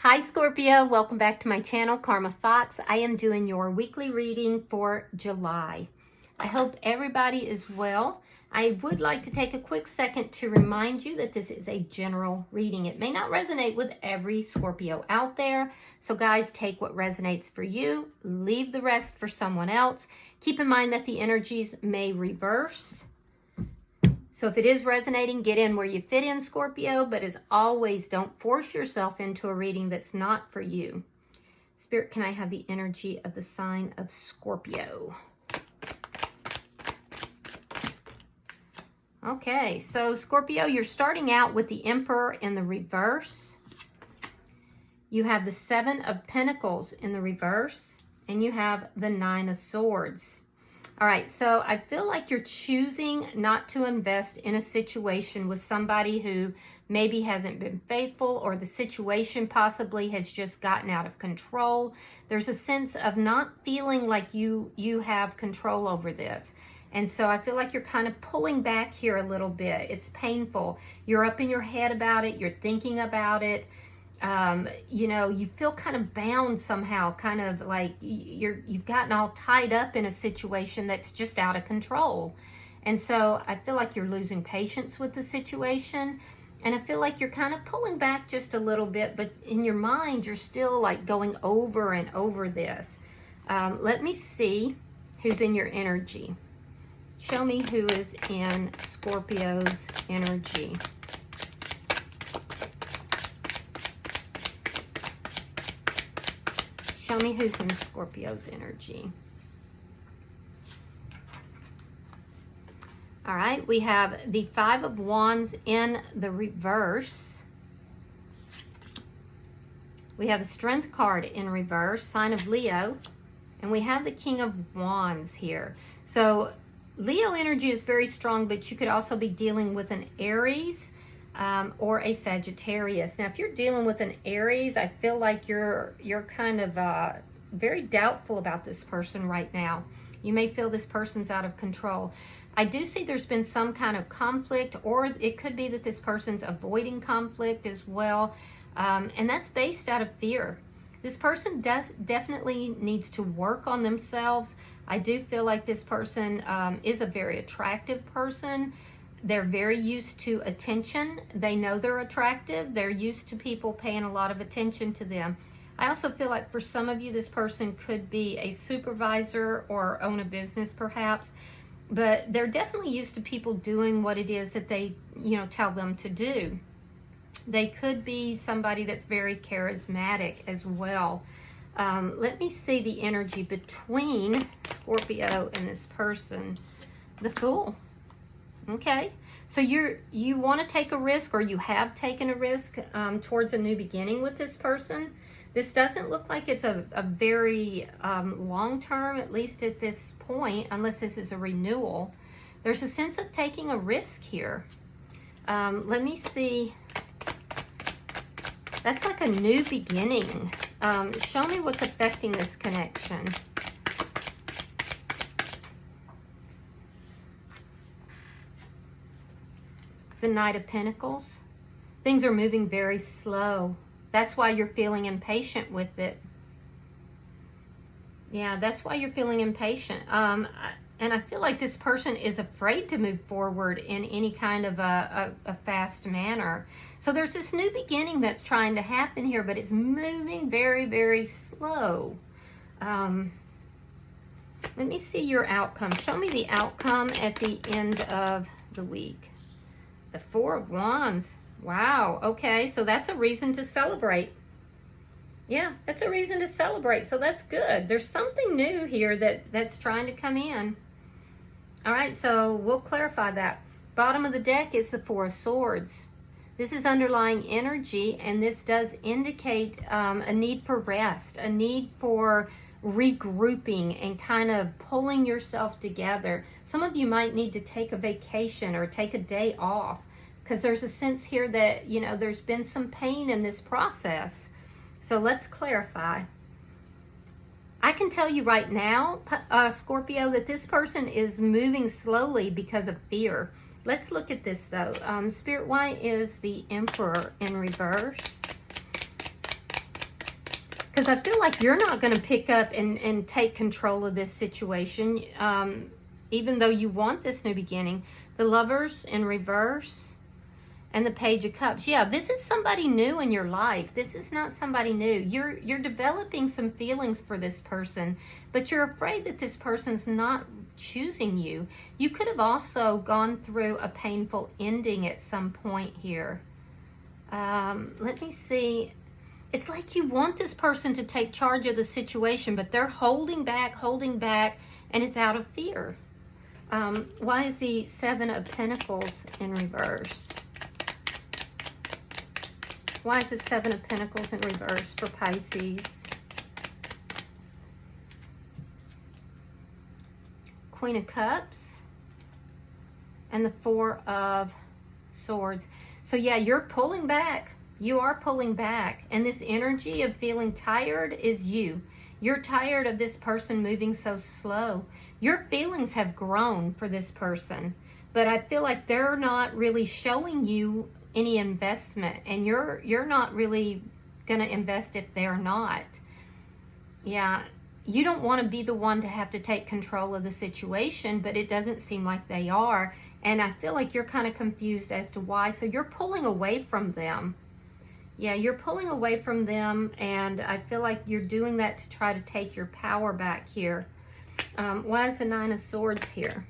Hi Scorpio, welcome back to my channel, Karma Fox. I am doing your weekly reading for July. I hope everybody is well. I would like to take a quick second to remind you that this is a general reading. It may not resonate with every Scorpio out there. So guys, take what resonates for you, leave the rest for someone else. Keep in mind that the energies may reverse. So if it is resonating, get in where you fit in, Scorpio. But as always, don't force yourself into a reading that's not for you. Spirit, can I have the energy of the sign of Scorpio? Okay, so Scorpio, you're starting out with the Emperor in the reverse. You have the Seven of Pentacles in the reverse. And you have the Nine of Swords. All right, so I feel like you're choosing not to invest in a situation with somebody who maybe hasn't been faithful, or the situation possibly has just gotten out of control. There's a sense of not feeling like you have control over this. And so I feel like you're kind of pulling back here a little bit. It's painful. You're up in your head about it. You're thinking about it. You know, you feel kind of bound somehow, kind of like you've gotten all tied up in a situation that's just out of control. And so I feel like you're losing patience with the situation. And I feel like you're kind of pulling back just a little bit, but in your mind, you're still like going over and over this. Let me see who's in your energy. Show me who is in Scorpio's energy. Show me who's in Scorpio's energy. All right, we have the Five of Wands in the reverse. We have the Strength card in reverse, sign of Leo. And we have the King of Wands here. So Leo energy is very strong, but you could also be dealing with an Aries or a Sagittarius. Now, if you're dealing with an Aries, I feel like you're kind of very doubtful about this person right now. You may feel this person's out of control. I do see there's been some kind of conflict, or it could be that this person's avoiding conflict as well. And that's based out of fear. This person definitely needs to work on themselves. I do feel like this person is a very attractive person. They're very used to attention. They know they're attractive. They're used to people paying a lot of attention to them. I also feel like for some of you, this person could be a supervisor or own a business perhaps, but they're definitely used to people doing what it is that they, tell them to do. They could be somebody that's very charismatic as well. Let me see the energy between Scorpio and this person. The Fool. Okay, so you want to take a risk, or you have taken a risk towards a new beginning with this person. This doesn't look like it's a very long term, at least at this point, unless this is a renewal. There's a sense of taking a risk here. Let me see. That's like a new beginning. Show me what's affecting this connection. The Knight of Pentacles. Things are moving very slow. That's why you're feeling impatient with it. Yeah, that's why you're feeling impatient. And I feel like this person is afraid to move forward in any kind of a fast manner. So there's this new beginning that's trying to happen here, but it's moving very, very slow. Let me see your outcome. Show me the outcome at the end of the week. The Four of Wands. Wow. Okay. So that's a reason to celebrate. Yeah, that's a reason to celebrate. So that's good. There's something new here that's trying to come in. All right. So we'll clarify that. Bottom of the deck is the Four of Swords. This is underlying energy, and this does indicate a need for rest, a need for regrouping and kind of pulling yourself together. Some of you might need to take a vacation or take a day off, because there's a sense here that, there's been some pain in this process. So let's clarify. I can tell you right now, Scorpio, that this person is moving slowly because of fear. Let's look at this though. Spirit, why is the Emperor in reverse? Because I feel like you're not going to pick up and take control of this situation, even though you want this new beginning. The Lovers in reverse and the Page of Cups. Yeah, this is somebody new in your life. This is not somebody new. You're developing some feelings for this person, but you're afraid that this person's not choosing you. You could have also gone through a painful ending at some point here. Let me see. It's like you want this person to take charge of the situation, but they're holding back, and it's out of fear. Why is the Seven of Pentacles in reverse? Why is the Seven of Pentacles in reverse for Pisces? Queen of Cups and the Four of Swords. So yeah, you're pulling back. You are pulling back. And this energy of feeling tired is you. You're tired of this person moving so slow. Your feelings have grown for this person, but I feel like they're not really showing you any investment, and you're not really gonna invest if they're not. Yeah, you don't want to be the one to have to take control of the situation, but it doesn't seem like they are, and I feel like you're kind of confused as to why. So you're pulling away from them. Yeah, you're pulling away from them, and I feel like you're doing that to try to take your power back here. Why is the Nine of Swords here?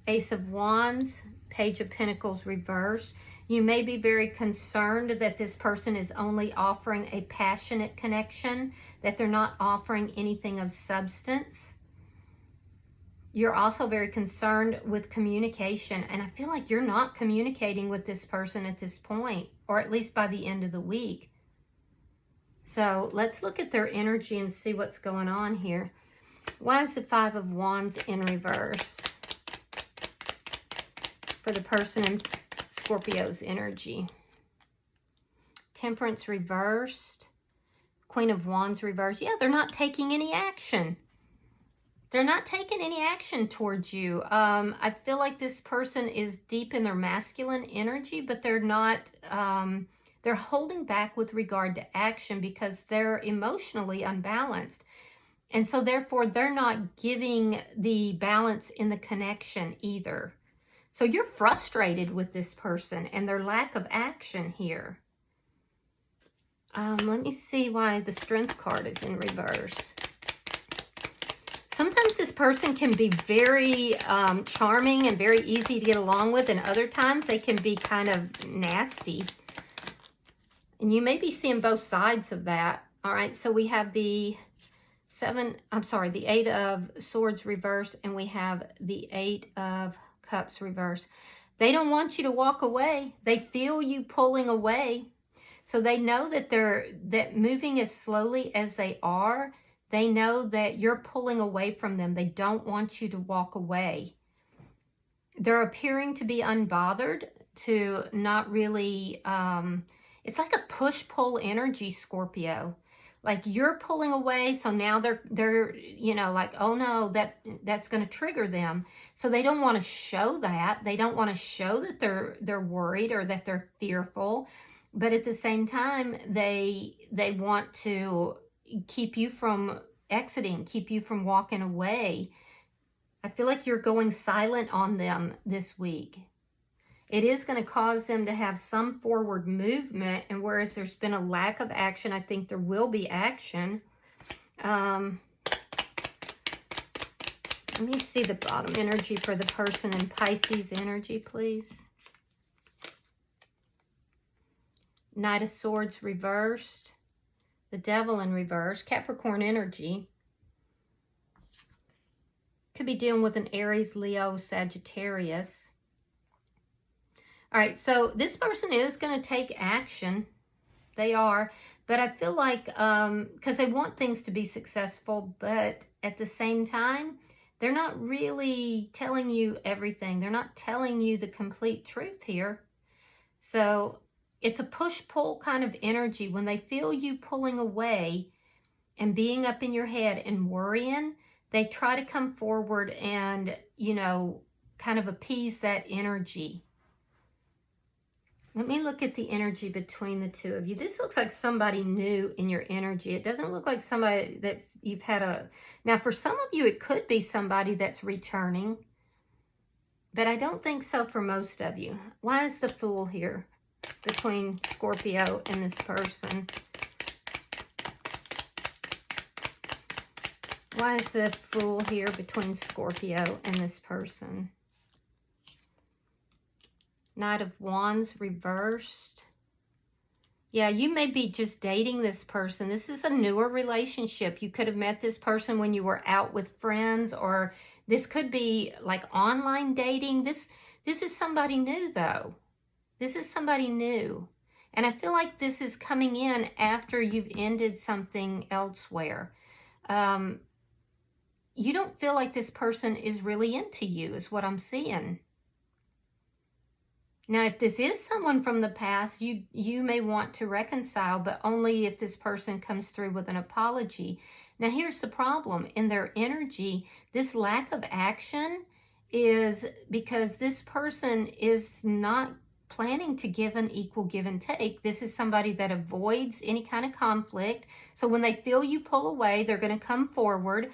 Ace of Wands, Page of Pentacles reverse. You may be very concerned that this person is only offering a passionate connection, that they're not offering anything of substance. You're also very concerned with communication, and I feel like you're not communicating with this person at this point, or at least by the end of the week. So let's look at their energy and see what's going on here. Why is the Five of Wands in reverse for the person in Scorpio's energy? Temperance reversed. Queen of Wands reversed. Yeah, they're not taking any action. They're not taking any action towards you. I feel like this person is deep in their masculine energy, but they're not, they're holding back with regard to action because they're emotionally unbalanced. And so therefore, they're not giving the balance in the connection either. So you're frustrated with this person and their lack of action here. Let me see why the Strength card is in reverse. Sometimes this person can be very charming and very easy to get along with, and other times they can be kind of nasty. And you may be seeing both sides of that. All right, so we have the Eight of Swords reverse, and we have the Eight of Cups reverse. They don't want you to walk away. They feel you pulling away. So they know that moving as slowly as they are, they know that you're pulling away from them. They don't want you to walk away. They're appearing to be unbothered, to not really, it's like a push-pull energy, Scorpio. Like you're pulling away, so now they're you know, like, oh no, that's going to trigger them. So they don't want to show that. They don't want to show that they're worried or that they're fearful. But at the same time, they want to keep you from exiting, keep you from walking away. I feel like you're going silent on them this week. It is going to cause them to have some forward movement, and whereas there's been a lack of action, I think there will be action. Let me see the bottom energy for the person in Pisces energy, please. Knight of Swords reversed. The Devil in reverse. Capricorn energy. Could be dealing with an Aries, Leo, Sagittarius. All right, so this person is going to take action. They are. But I feel like, because they want things to be successful, but at the same time, they're not really telling you everything. They're not telling you the complete truth here. So it's a push-pull kind of energy. When they feel you pulling away and being up in your head and worrying, they try to come forward and, you know, kind of appease that energy. Let me look at the energy between the two of you. This looks like somebody new in your energy. It doesn't look like somebody that's you've had a... Now, for some of you, it could be somebody that's returning, but I don't think so for most of you. Why is the Fool here between Scorpio and this person? Why is the Fool here between Scorpio and this person? Knight of Wands reversed. Yeah, you may be just dating this person. This is a newer relationship. You could have met this person when you were out with friends, or this could be like online dating. This is somebody new, though. This is somebody new. And I feel like this is coming in after you've ended something elsewhere. You don't feel like this person is really into you, is what I'm seeing. Now, if this is someone from the past, you may want to reconcile, but only if this person comes through with an apology. Now, here's the problem. In their energy, this lack of action is because this person is not planning to give an equal give and take. This is somebody that avoids any kind of conflict. So when they feel you pull away, they're going to come forward.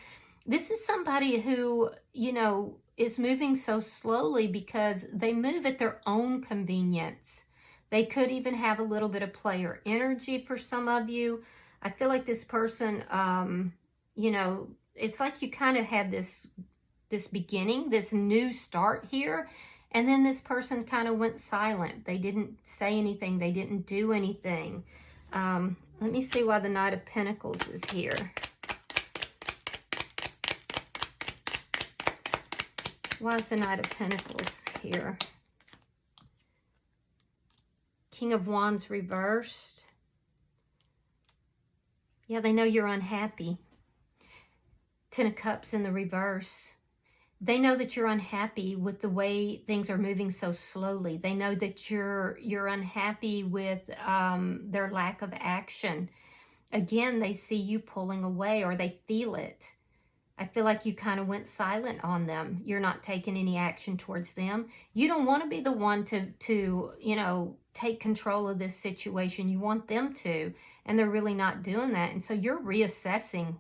This is somebody who, you know, is moving so slowly because they move at their own convenience. They could even have a little bit of player energy for some of you. I feel like this person, you know, it's like you kind of had this beginning, this new start here, and then this person kind of went silent. They didn't say anything. They didn't do anything. Let me see why the Knight of Pentacles is here. Why is the Knight of Pentacles here? King of Wands reversed. Yeah, they know you're unhappy. Ten of Cups in the reverse. They know that you're unhappy with the way things are moving so slowly. They know that you're unhappy with their lack of action. Again, they see you pulling away, or they feel it. I feel like you kind of went silent on them. You're not taking any action towards them. You don't want to be the one to you know, take control of this situation. You want them to, and they're really not doing that. And so you're reassessing.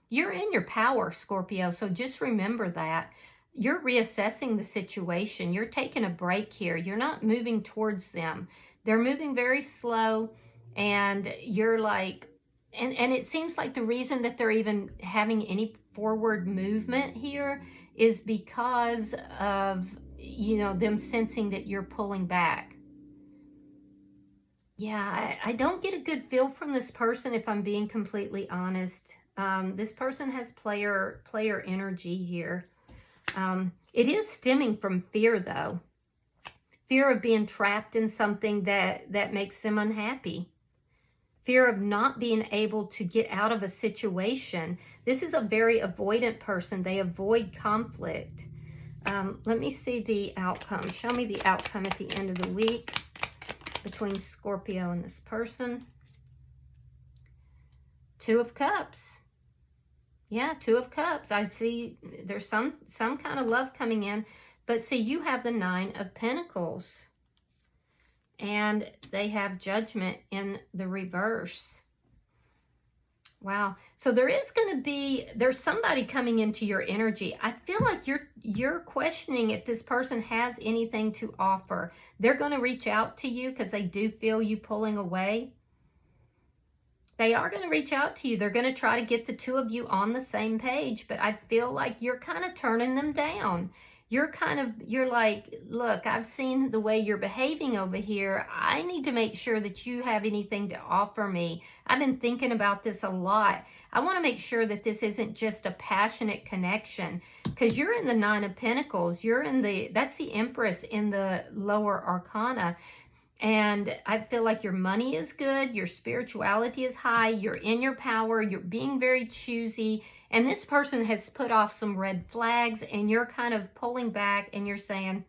You're in your power, Scorpio, so just remember that. You're reassessing the situation. You're taking a break here. You're not moving towards them. They're moving very slow, and you're like, and it seems like the reason that they're even having any forward movement here is because of, you know, them sensing that you're pulling back. Yeah, I don't get a good feel from this person, if I'm being completely honest. This person has player energy here. It is stemming from fear, though. Fear of being trapped in something that makes them unhappy. Fear of not being able to get out of a situation. This is a very avoidant person. They avoid conflict. Let me see the outcome. Show me the outcome at the end of the week between Scorpio and this person. Two of Cups. Yeah, Two of Cups. I see there's some kind of love coming in. But see, you have the Nine of Pentacles. And they have Judgment in the reverse. Wow. So there is going to be, there's somebody coming into your energy. I feel like you're questioning if this person has anything to offer. They're going to reach out to you because they do feel you pulling away. They are going to reach out to you. They're going to try to get the two of you on the same page, but I feel like you're kind of turning them down. You're like, look, I've seen the way you're behaving over here. I need to make sure that you have anything to offer me. I've been thinking about this a lot. I want to make sure that this isn't just a passionate connection, because you're in the Nine of Pentacles. That's the Empress in the lower arcana. And I feel like your money is good. Your spirituality is high. You're in your power. You're being very choosy. And this person has put off some red flags, and you're kind of pulling back, and you're saying,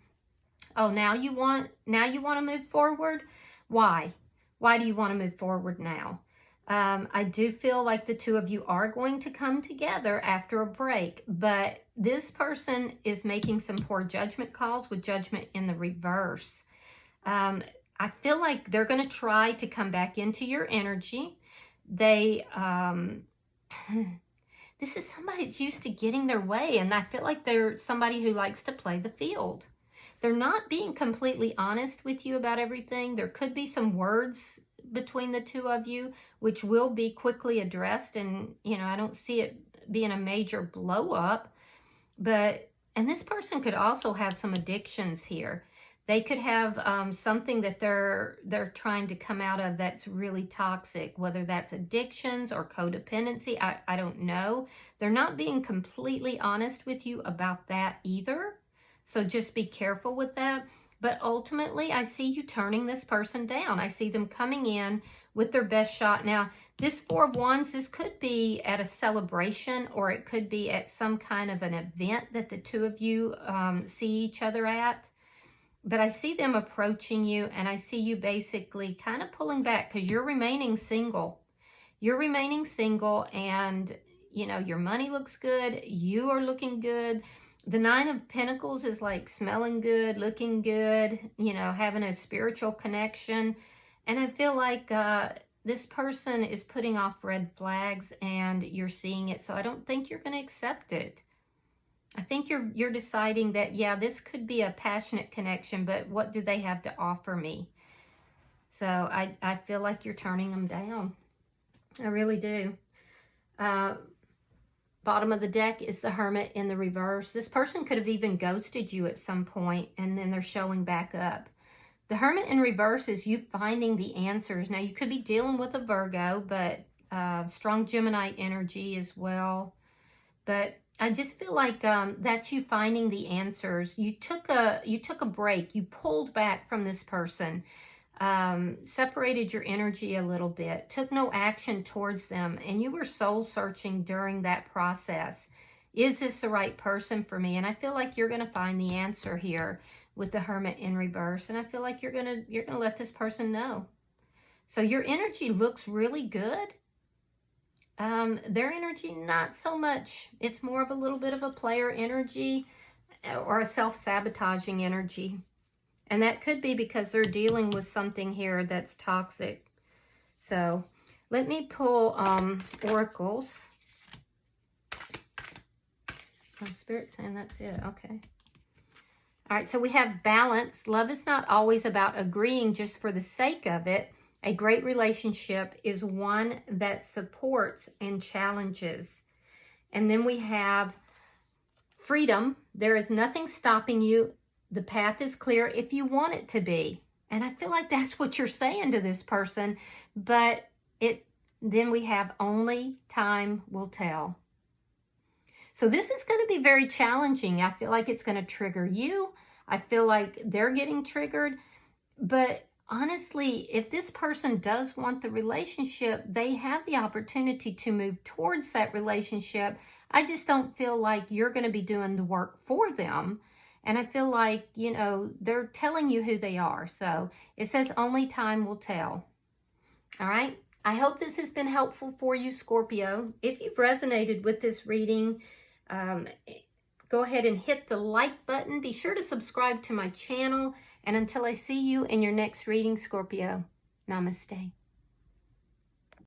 oh, now you want to move forward? Why? Why do you want to move forward now? I do feel like the two of you are going to come together after a break, but this person is making some poor judgment calls with Judgment in the reverse. I I feel like they're going to try to come back into your energy. They, this is somebody that's used to getting their way, and I feel like they're somebody who likes to play the field. They're not being completely honest with you about everything. There could be some words between the two of you, which will be quickly addressed, and, you know, I don't see it being a major blow up, but, and this person could also have some addictions here. They could have something that they're trying to come out of that's really toxic, whether that's addictions or codependency. I don't know. They're not being completely honest with you about that either. So just be careful with that. But ultimately, I see you turning this person down. I see them coming in with their best shot. Now, this Four of Wands, this could be at a celebration, or it could be at some kind of an event that the two of you see each other at. But I see them approaching you, and I see you basically kind of pulling back because you're remaining single. You're remaining single, and, you know, your money looks good. You are looking good. The Nine of Pentacles is like smelling good, looking good, you know, having a spiritual connection. And I feel like this person is putting off red flags, and you're seeing it. So I don't think you're going to accept it. I think you're deciding that, yeah, this could be a passionate connection, but what do they have to offer me? So I feel like you're turning them down. I really do. Bottom of the deck is the Hermit in the reverse. This person could have even ghosted you at some point, and then they're showing back up. The Hermit in reverse is you finding the answers. Now, you could be dealing with a Virgo, but strong Gemini energy as well. But I just feel like that's you finding the answers. You took a break. You pulled back from this person, separated your energy a little bit, took no action towards them, and you were soul searching during that process. Is this the right person for me? And I feel like you're going to find the answer here with the Hermit in reverse, and I feel like you're going to let this person know. So your energy looks really good. Their energy, not so much. It's more of a little bit of a player energy or a self-sabotaging energy. And that could be because they're dealing with something here that's toxic. So let me pull oracles. Oh, Spirit's saying that's it. Okay. All right, so we have balance. Love is not always about agreeing just for the sake of it. A great relationship is one that supports and challenges. And then we have freedom. There is nothing stopping you. The path is clear if you want it to be. And I feel like that's what you're saying to this person. But then we have only time will tell. So this is going to be very challenging. I feel like it's going to trigger you. I feel like they're getting triggered. But honestly, if this person does want the relationship, they have the opportunity to move towards that relationship. I just don't feel like you're going to be doing the work for them. And I feel like, you know, they're telling you who they are. So it says only time will tell. All right. I hope this has been helpful for you, Scorpio. If you've resonated with this reading, go ahead and hit the like button. Be sure to subscribe to my channel. And until I see you in your next reading, Scorpio, namaste.